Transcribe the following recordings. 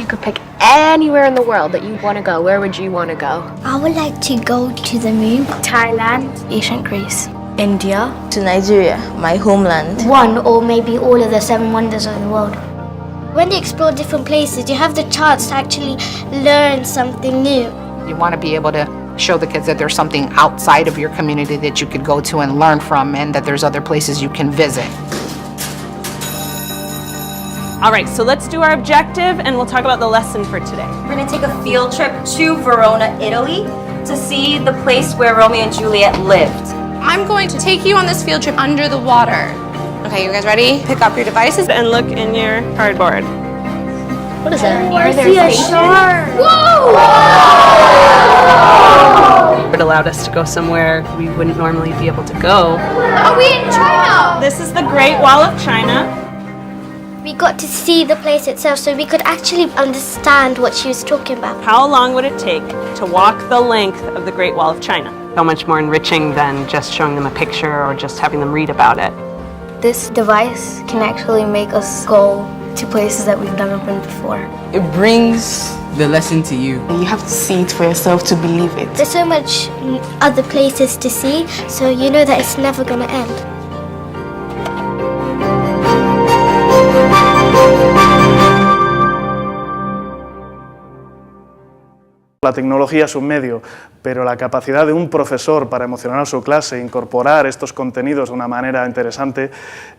You could pick anywhere in the world that you want to go. Where would you want to go? I would like to go to the moon. Thailand, ancient Greece. India. To Nigeria, my homeland. One or maybe all of the 7 wonders of the world. When you explore different places, you have the chance to actually learn something new. You want to be able to show the kids that there's something outside of your community that you could go to and learn from, and that there's other places you can visit. All right, so let's do our objective and we'll talk about the lesson for today. We're gonna take a field trip to Verona, Italy to see the place where Romeo and Juliet lived. I'm going to take you on this field trip under the water. Okay, you guys ready? Pick up your devices. And look in your cardboard. What is that? I see a shark. It allowed us to go somewhere we wouldn't normally be able to go. Are we in China? This is the Great Wall of China. We got to see the place itself so we could actually understand what she was talking about. How long would it take to walk the length of the Great Wall of China? So much more enriching than just showing them a picture or just having them read about it. This device can actually make us go to places that we've never been before. It brings the lesson to you. You have to see it for yourself to believe it. There's so much other places to see, so you know that it's never going to end. La tecnología es un medio, pero la capacidad de un profesor para emocionar a su clase, incorporar estos contenidos de una manera interesante,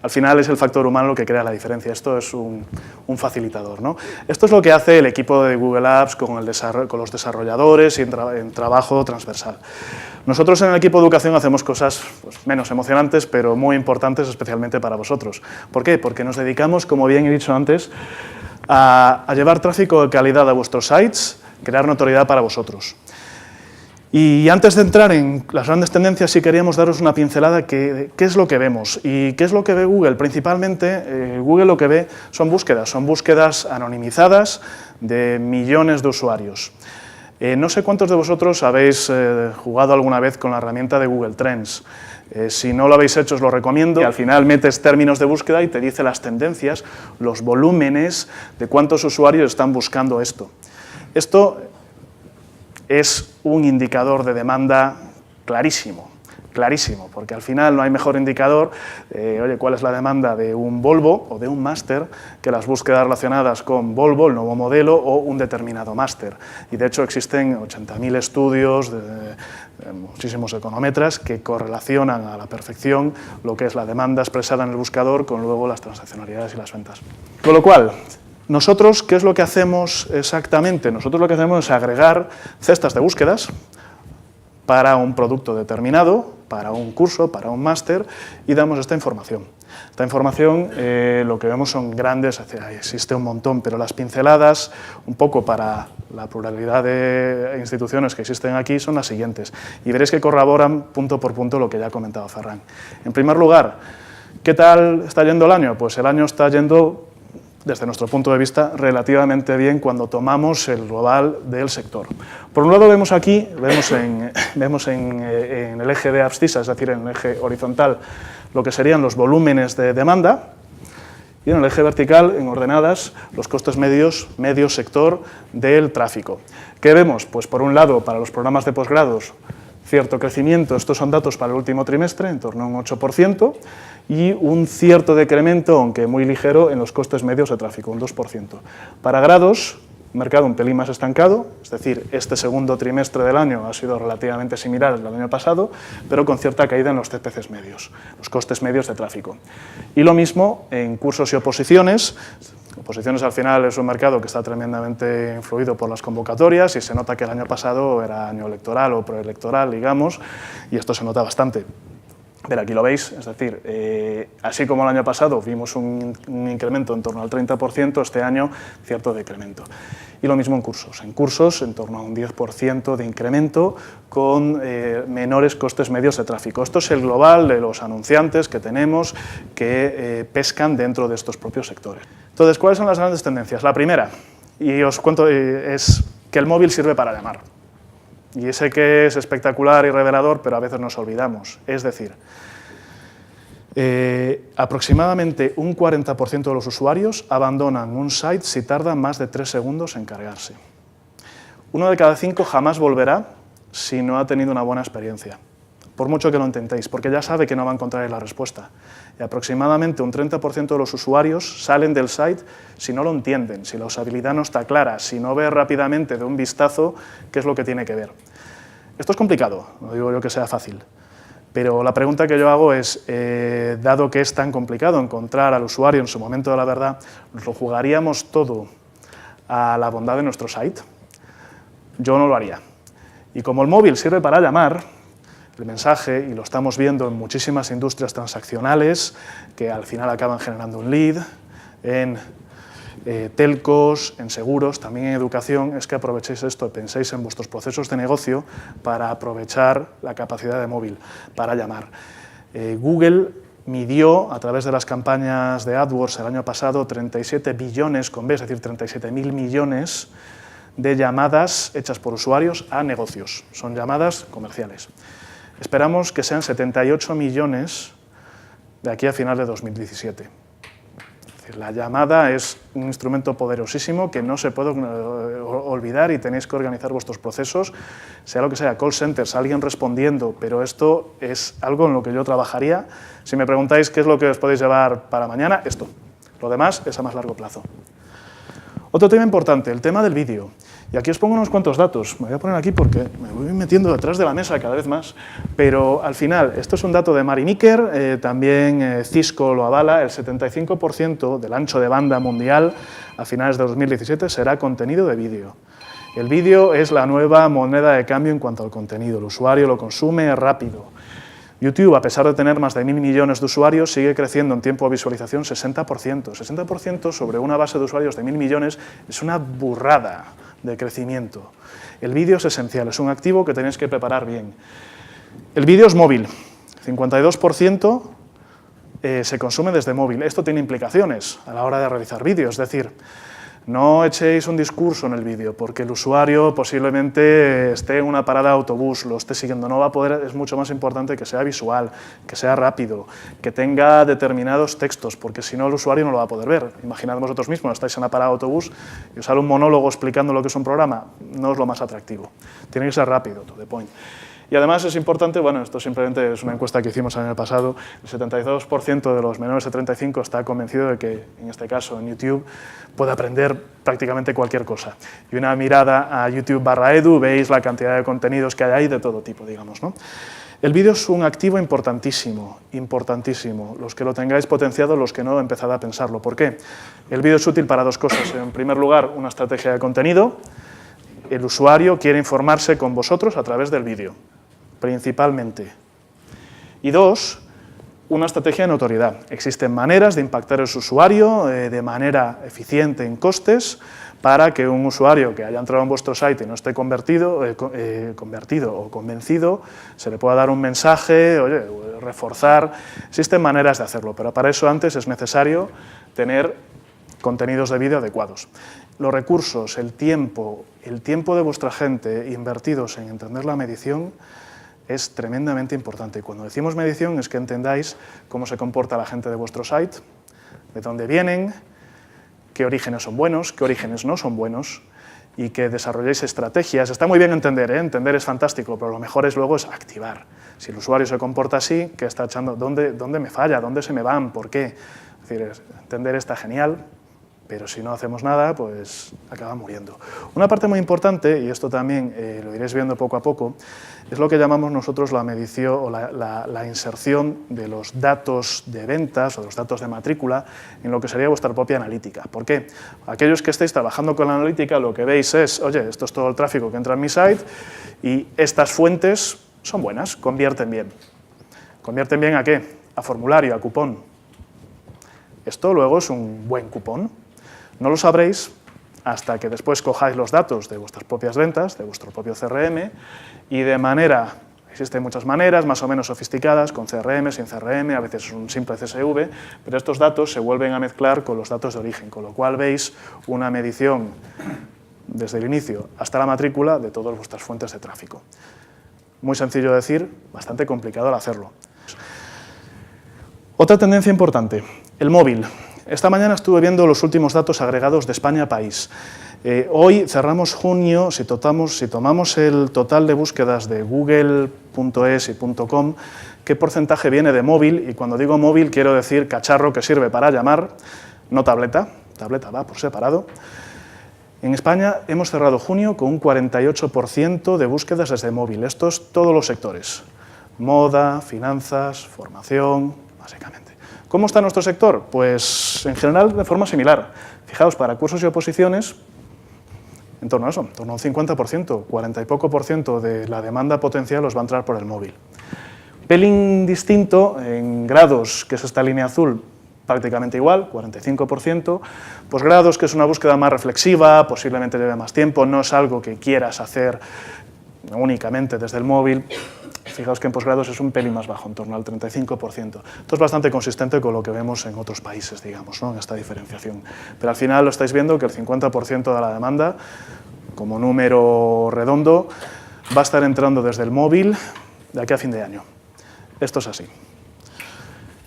al final es el factor humano lo que crea la diferencia. Esto es un facilitador, ¿no? Esto es lo que hace el equipo de Google Apps con los desarrolladores y en trabajo transversal. Nosotros en el equipo de educación hacemos cosas menos emocionantes, pero muy importantes, especialmente para vosotros. ¿Por qué? Porque nos dedicamos, como bien he dicho antes, a llevar tráfico de calidad a vuestros sites, crear notoriedad para vosotros. Y antes de entrar en las grandes tendencias, sí queríamos daros una pincelada qué es lo que vemos y qué es lo que ve Google. Principalmente, Google lo que ve son búsquedas anonimizadas de millones de usuarios. No sé cuántos de vosotros habéis jugado alguna vez con la herramienta de Google Trends. Si no lo habéis hecho, os lo recomiendo. Y al final metes términos de búsqueda y te dice las tendencias, los volúmenes de cuántos usuarios están buscando esto. Esto es un indicador de demanda clarísimo, porque al final no hay mejor indicador, oye, cuál es la demanda de un Volvo o de un máster que las búsquedas relacionadas con Volvo, el nuevo modelo o un determinado máster. Y de hecho existen 80.000 estudios de muchísimos econometras que correlacionan a la perfección lo que es la demanda expresada en el buscador con luego las transaccionalidades y las ventas. Con lo cual, nosotros, ¿qué es lo que hacemos exactamente? Nosotros lo que hacemos es agregar cestas de búsquedas para un producto determinado, para un curso, para un máster, y damos esta información. Esta información, lo que vemos son grandes, existe un montón, pero las pinceladas, un poco para la pluralidad de instituciones que existen aquí, son las siguientes. Y veréis que corroboran punto por punto lo que ya ha comentado Ferran. En primer lugar, ¿qué tal está yendo el año? Pues el año está yendo, desde nuestro punto de vista, relativamente bien cuando tomamos el global del sector. Por un lado vemos aquí, vemos en el eje de abscisa, es decir, en el eje horizontal, lo que serían los volúmenes de demanda, y en el eje vertical, en ordenadas, los costes medios, medio sector del tráfico. ¿Qué vemos? Pues por un lado, para los programas de posgrados, cierto crecimiento, estos son datos para el último trimestre, en torno a un 8%, y un cierto decremento, aunque muy ligero, en los costes medios de tráfico, un 2%. Para grados, mercado un pelín más estancado, es decir, este segundo trimestre del año ha sido relativamente similar al del año pasado, pero con cierta caída en los CPCs medios, los costes medios de tráfico. Y lo mismo en cursos y oposiciones. Oposiciones al final es un mercado que está tremendamente influido por las convocatorias y se nota que el año pasado era año electoral o preelectoral, digamos, y esto se nota bastante. Pero aquí lo veis, es decir, así como el año pasado vimos un incremento en torno al 30%, este año cierto decremento. Y lo mismo en cursos en torno a un 10% de incremento con menores costes medios de tráfico. Esto es el global de los anunciantes que tenemos que pescan dentro de estos propios sectores. Entonces, ¿cuáles son las grandes tendencias? La primera, y os cuento, es que el móvil sirve para llamar. Y sé que es espectacular y revelador, pero a veces nos olvidamos. Es decir, Aproximadamente un 40% de los usuarios abandonan un site si tarda más de 3 segundos en cargarse. 1 de cada 5 jamás volverá si no ha tenido una buena experiencia, por mucho que lo intentéis, porque ya sabe que no va a encontrar la respuesta. Y aproximadamente un 30% de los usuarios salen del site si no lo entienden, si la usabilidad no está clara, si no ve rápidamente de un vistazo qué es lo que tiene que ver. Esto es complicado, no digo yo que sea fácil, pero la pregunta que yo hago es, dado que es tan complicado encontrar al usuario en su momento de la verdad, ¿nos lo jugaríamos todo a la bondad de nuestro site? Yo no lo haría. Y como el móvil sirve para llamar, el mensaje, y lo estamos viendo en muchísimas industrias transaccionales que al final acaban generando un lead, en telcos, en seguros, también en educación, es que aprovechéis esto y penséis en vuestros procesos de negocio para aprovechar la capacidad de móvil, para llamar. Google midió a través de las campañas de AdWords el año pasado 37 billones con B, es decir, 37.000 millones de llamadas hechas por usuarios a negocios. Son llamadas comerciales. Esperamos que sean 78 millones de aquí a final de 2017. Es decir, la llamada es un instrumento poderosísimo que no se puede olvidar y tenéis que organizar vuestros procesos, sea lo que sea, call centers, alguien respondiendo, pero esto es algo en lo que yo trabajaría. Si me preguntáis qué es lo que os podéis llevar para mañana, esto. Lo demás es a más largo plazo. Otro tema importante, el tema del vídeo. Y aquí os pongo unos cuantos datos. Me voy a poner aquí porque me voy metiendo detrás de la mesa cada vez más. Pero al final, esto es un dato de Mari Meeker, también Cisco lo avala, el 75% del ancho de banda mundial a finales de 2017 será contenido de vídeo. El vídeo es la nueva moneda de cambio en cuanto al contenido. El usuario lo consume rápido. YouTube, a pesar de tener más de 1.000 millones de usuarios, sigue creciendo en tiempo de visualización 60%. 60% sobre una base de usuarios de 1.000 millones es una burrada de crecimiento. El vídeo es esencial, es un activo que tenéis que preparar bien. El vídeo es móvil, 52% se consume desde móvil. Esto tiene implicaciones a la hora de realizar vídeos, es decir, no echéis un discurso en el vídeo, porque el usuario posiblemente esté en una parada de autobús, lo esté siguiendo, no va a poder, es mucho más importante que sea visual, que sea rápido, que tenga determinados textos, porque si no el usuario no lo va a poder ver. Imaginad vosotros mismos, estáis en una parada de autobús y os sale un monólogo explicando lo que es un programa, no es lo más atractivo. Tiene que ser rápido, to the point. Y además es importante, bueno, esto simplemente es una encuesta que hicimos el año pasado, el 72% de los menores de 35 está convencido de que, en este caso en YouTube, puede aprender prácticamente cualquier cosa. Y una mirada a YouTube/edu, veis la cantidad de contenidos que hay ahí de todo tipo, digamos, ¿no? El vídeo es un activo importantísimo, importantísimo. Los que lo tengáis potenciado, los que no, empezad a pensarlo. ¿Por qué? El vídeo es útil para dos cosas. En primer lugar, una estrategia de contenido. El usuario quiere informarse con vosotros a través del vídeo, principalmente. Y dos, una estrategia de notoriedad. Existen maneras de impactar a su usuario de manera eficiente en costes para que un usuario que haya entrado en vuestro site y no esté convertido o convencido, se le pueda dar un mensaje, oye, reforzar. Existen maneras de hacerlo, pero para eso antes es necesario tener contenidos de vídeo adecuados. Los recursos, el tiempo de vuestra gente invertidos en entender la medición es tremendamente importante. Y cuando decimos medición es que entendáis cómo se comporta la gente de vuestro site, de dónde vienen, qué orígenes son buenos, qué orígenes no son buenos, y que desarrolléis estrategias. Está muy bien entender, entender es fantástico, pero lo mejor es luego activar. Si el usuario se comporta así, ¿qué está echando? ¿Dónde me falla? ¿Dónde se me van? ¿Por qué? Es decir, entender está genial, pero si no hacemos nada, pues acaba muriendo. Una parte muy importante, y esto también lo iréis viendo poco a poco, es lo que llamamos nosotros la medición o la inserción de los datos de ventas o los datos de matrícula en lo que sería vuestra propia analítica. ¿Por qué? Aquellos que estéis trabajando con la analítica, lo que veis es, oye, esto es todo el tráfico que entra en mi site y estas fuentes son buenas, convierten bien. ¿Convierten bien a qué? A formulario, a cupón. Esto luego es un buen cupón. No lo sabréis hasta que después cojáis los datos de vuestras propias ventas, de vuestro propio CRM, y de manera, existen muchas maneras más o menos sofisticadas, con CRM, sin CRM, a veces es un simple CSV, pero estos datos se vuelven a mezclar con los datos de origen, con lo cual veis una medición desde el inicio hasta la matrícula de todas vuestras fuentes de tráfico. Muy sencillo de decir, bastante complicado al hacerlo. Otra tendencia importante, el móvil. Esta mañana estuve viendo los últimos datos agregados de España país. Hoy cerramos junio, si tomamos el total de búsquedas de google.es y .com, qué porcentaje viene de móvil, y cuando digo móvil quiero decir cacharro que sirve para llamar, no tableta, tableta va por separado. En España hemos cerrado junio con un 48% de búsquedas desde móvil. Esto es todos los sectores, moda, finanzas, formación, básicamente. ¿Cómo está nuestro sector? Pues en general de forma similar. Fijaos, para cursos y oposiciones, en torno a eso, en torno a un 50%, 40 y poco por ciento de la demanda potencial os va a entrar por el móvil. Pelín distinto, en grados, que es esta línea azul, prácticamente igual, 45%, posgrados, que es una búsqueda más reflexiva, posiblemente lleve más tiempo, no es algo que quieras hacer únicamente desde el móvil. Fijaos que en posgrados es un pelín más bajo, en torno al 35%. Esto es bastante consistente con lo que vemos en otros países, digamos, ¿no?, en esta diferenciación. Pero al final lo estáis viendo que el 50% de la demanda, como número redondo, va a estar entrando desde el móvil de aquí a fin de año. Esto es así.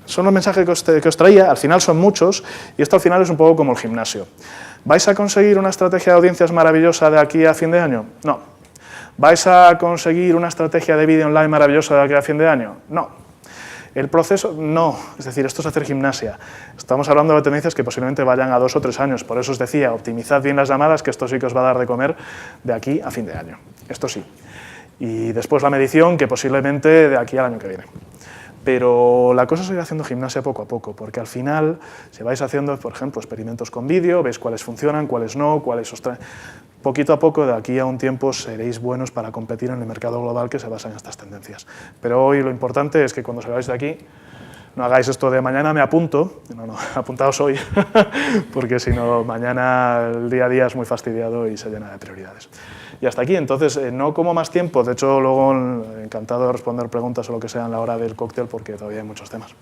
Son los mensajes que os traía, al final son muchos, y esto al final es un poco como el gimnasio. ¿Vais a conseguir una estrategia de audiencias maravillosa de aquí a fin de año? No. ¿Vais a conseguir una estrategia de vídeo online maravillosa de aquí a fin de año? No. El proceso, no. Es decir, esto es hacer gimnasia. Estamos hablando de tendencias que posiblemente vayan a 2 o 3 años. Por eso os decía, optimizad bien las llamadas, que esto sí que os va a dar de comer de aquí a fin de año. Esto sí. Y después la medición, que posiblemente de aquí al año que viene. Pero la cosa es ir haciendo gimnasia poco a poco, porque al final, si vais haciendo, por ejemplo, experimentos con vídeo, veis cuáles funcionan, cuáles no, cuáles os traen. Poquito a poco, de aquí a un tiempo, seréis buenos para competir en el mercado global que se basa en estas tendencias. Pero hoy lo importante es que cuando salgáis de aquí, no hagáis esto de mañana me apunto, no, apuntaos hoy, porque si no, mañana el día a día es muy fastidiado y se llena de prioridades. Y hasta aquí, entonces, no como más tiempo, de hecho, luego encantado de responder preguntas o lo que sea en la hora del cóctel, porque todavía hay muchos temas.